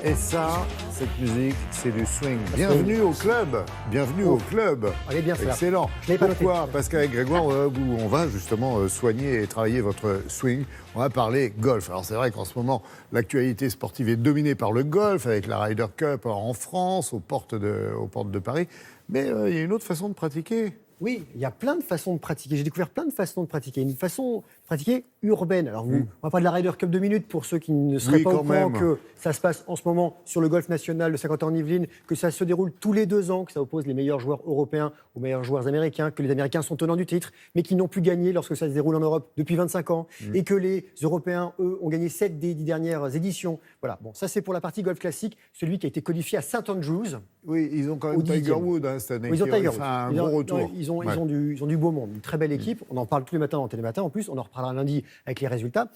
Et ça, cette musique, c'est du swing. Bienvenue au club. Bienvenue au club. Elle est bien faite. Excellent. Je l'avais pas noté. Pourquoi ? Parce qu'avec Grégoire, on va justement soigner et travailler votre swing. On va parler golf. Alors c'est vrai qu'en ce moment, l'actualité sportive est dominée par le golf, avec la Ryder Cup en France, aux portes de Paris. Mais il y a une autre façon de pratiquer. Oui, il y a plein de façons de pratiquer. J'ai découvert plein de façons de pratiquer. Une façon de pratiquer urbaine. Alors, on va parler de la Ryder Cup 2 minutes pour ceux qui ne seraient pas au courant que ça se passe en ce moment sur le golf national de Saint-Quentin-en-Yvelines, que ça se déroule tous les 2 ans, que ça oppose les meilleurs joueurs européens aux meilleurs joueurs américains, que les Américains sont tenants du titre, mais qui n'ont plus gagné lorsque ça se déroule en Europe depuis 25 ans, et que les Européens, eux, ont gagné 7 des 10 dernières éditions. Voilà, bon, ça c'est pour la partie golf classique, celui qui a été codifié à St. Andrews. Oui, ils ont quand même Tiger Woods cette année. Ils ont Tiger Woods. Un gros retour. Ils ont du beau monde, une très belle équipe. On en parle tous les matins en Télématin. En plus, on en reparlera lundi avec les résultats.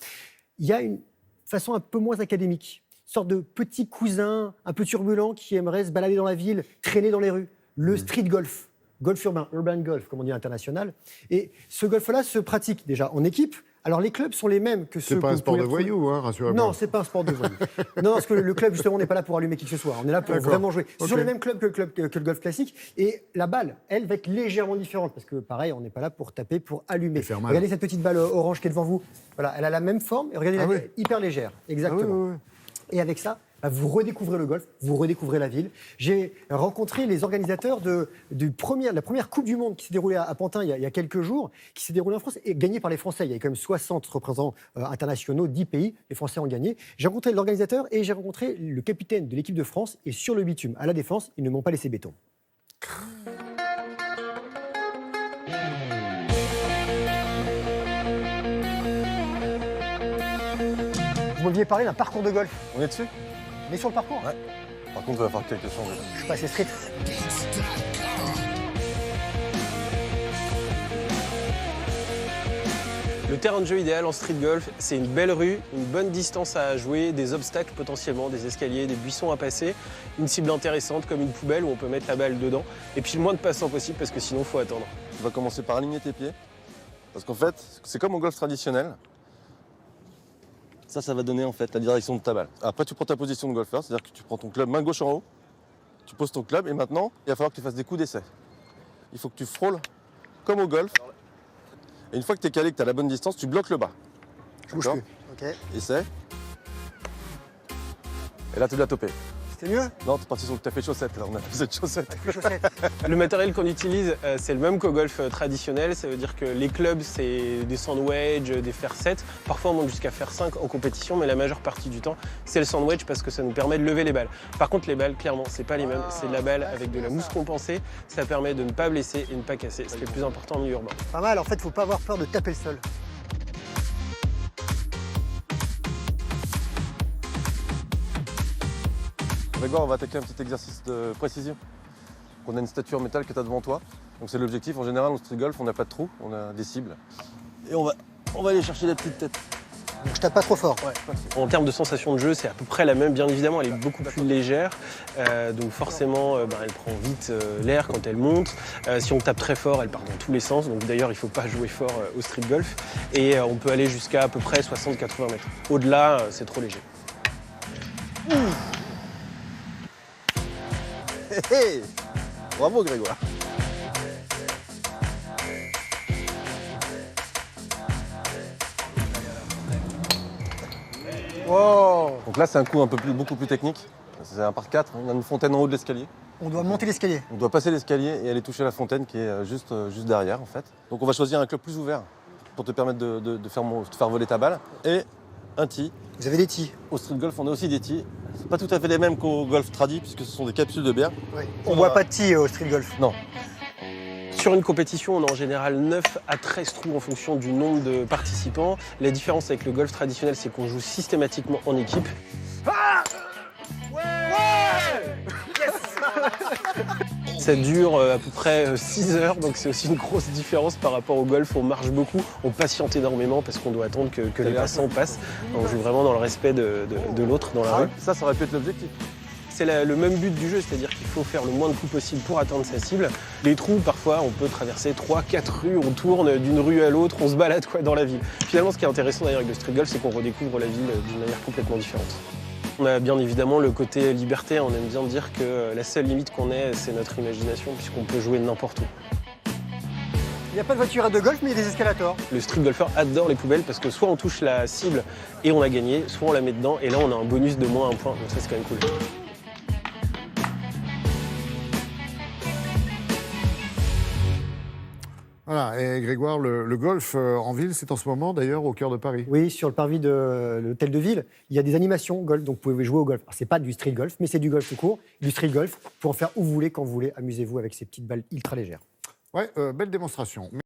Il y a une façon un peu moins académique, une sorte de petit cousin un peu turbulent qui aimerait se balader dans la ville, traîner dans les rues. Le street golf, golf urbain, urban golf, comme on dit à l'international. Et ce golf-là se pratique déjà en équipe. Alors les clubs sont les mêmes que ceux. C'est pas un sport de voyous, hein, rassurez-moi. Non, c'est pas un sport de voyous. Non, parce que le club justement n'est pas là pour allumer qui que ce soit. On est là pour vraiment jouer. Ce sont les mêmes clubs que le golf classique. Et la balle, elle, va être légèrement différente parce que pareil, on n'est pas là pour taper, pour allumer. Regardez cette petite balle orange qui est devant vous. Voilà, elle a la même forme. Et regardez, elle est hyper légère, exactement. Oui. Et avec ça, vous redécouvrez le golf, vous redécouvrez la ville. J'ai rencontré les organisateurs de la première Coupe du Monde qui s'est déroulée à Pantin il y a quelques jours, qui s'est déroulée en France et gagnée par les Français. Il y avait quand même 60 représentants internationaux, 10 pays. Les Français ont gagné. J'ai rencontré l'organisateur et j'ai rencontré le capitaine de l'équipe de France. Et sur le bitume, à la Défense, ils ne m'ont pas laissé béton. Vous m'aviez parlé d'un parcours de golf. On est dessus ? On est sur le parcours ? Ouais. Par contre, il va falloir quelques changements. Je suis pas assez street. Le terrain de jeu idéal en street golf, c'est une belle rue, une bonne distance à jouer, des obstacles potentiellement, des escaliers, des buissons à passer, une cible intéressante comme une poubelle où on peut mettre la balle dedans, et puis le moins de passants possible parce que sinon il faut attendre. Tu vas commencer par aligner tes pieds, parce qu'en fait, c'est comme au golf traditionnel. Ça va donner en fait la direction de ta balle. Après, tu prends ta position de golfeur, c'est-à-dire que tu prends ton club main gauche en haut, tu poses ton club, et maintenant, il va falloir que tu fasses des coups d'essai. Il faut que tu frôles comme au golf. Et une fois que tu es calé, que tu as la bonne distance, tu bloques le bas. Je bouge plus. Ok. Essai. Et là, tu l'as topé. C'était mieux ? Non, t'es parti sur le café chaussette, là, on a plus cette chaussette. Le matériel qu'on utilise, c'est le même qu'au golf traditionnel, ça veut dire que les clubs, c'est des sandwedge, des fer 7, parfois on monte jusqu'à fer 5 en compétition, mais la majeure partie du temps, c'est le sandwedge parce que ça nous permet de lever les balles. Par contre, les balles, clairement, c'est pas les mêmes, c'est de la balle avec de la mousse compensée, ça permet de ne pas blesser et ne pas casser, c'est le plus important en milieu urbain. Pas mal, en fait, il ne faut pas avoir peur de taper le sol. Grégoire, on va attaquer un petit exercice de précision. On a une statue en métal que tu as devant toi. Donc c'est l'objectif. En général, en street golf, on n'a pas de trou, on a des cibles. Et on va aller chercher la petite tête. Donc je tape pas trop fort. Ouais. En termes de sensation de jeu, c'est à peu près la même. Bien évidemment, elle est beaucoup plus légère. Donc forcément, elle prend vite l'air quand elle monte. Si on tape très fort, elle part dans tous les sens. Donc d'ailleurs, il ne faut pas jouer fort au street golf. Et on peut aller jusqu'à à peu près 60-80 mètres. Au-delà, c'est trop léger. Hey, bravo Grégoire. Wow. Donc là, c'est un coup beaucoup plus technique. C'est un par 4, on a une fontaine en haut de l'escalier. On doit monter l'escalier. On doit passer l'escalier et aller toucher la fontaine qui est juste derrière en fait. Donc on va choisir un club plus ouvert pour te permettre de faire voler ta balle. Et un tee. Vous avez des tees. Au street golf, on a aussi des tees. C'est pas tout à fait les mêmes qu'au golf tradi puisque ce sont des capsules de bière. Oui. On voit pas de tee au street golf. Non. Sur une compétition, on a en général 9 à 13 trous en fonction du nombre de participants. La différence avec le golf traditionnel, c'est qu'on joue systématiquement en équipe. Ah ouais yes. Ça dure à peu près 6 heures, donc c'est aussi une grosse différence par rapport au golf. On marche beaucoup, on patiente énormément parce qu'on doit attendre que les passants passent. On joue vraiment dans le respect de l'autre dans la rue. Ça aurait pu être l'objectif. C'est le même but du jeu, c'est-à-dire qu'il faut faire le moins de coups possible pour atteindre sa cible. Les trous, parfois, on peut traverser 3-4 rues, on tourne d'une rue à l'autre, on se balade dans la ville. Finalement, ce qui est intéressant d'ailleurs avec le street golf, c'est qu'on redécouvre la ville d'une manière complètement différente. On a bien évidemment le côté liberté, on aime bien dire que la seule limite qu'on ait, c'est notre imagination, puisqu'on peut jouer n'importe où. Il n'y a pas de voiturette de golf, mais il y a des escalators. Le street golfer adore les poubelles parce que soit on touche la cible et on a gagné, soit on la met dedans et là on a un bonus de moins 1 point, donc ça c'est quand même cool. Voilà, et Grégoire, le golf en ville, c'est en ce moment d'ailleurs au cœur de Paris. Oui, sur le parvis de l'hôtel de ville, il y a des animations golf, donc vous pouvez jouer au golf. Alors, c'est pas du street golf, mais c'est du golf tout court, du street golf, pour en faire où vous voulez, quand vous voulez. Amusez-vous avec ces petites balles ultra légères. Ouais, belle démonstration.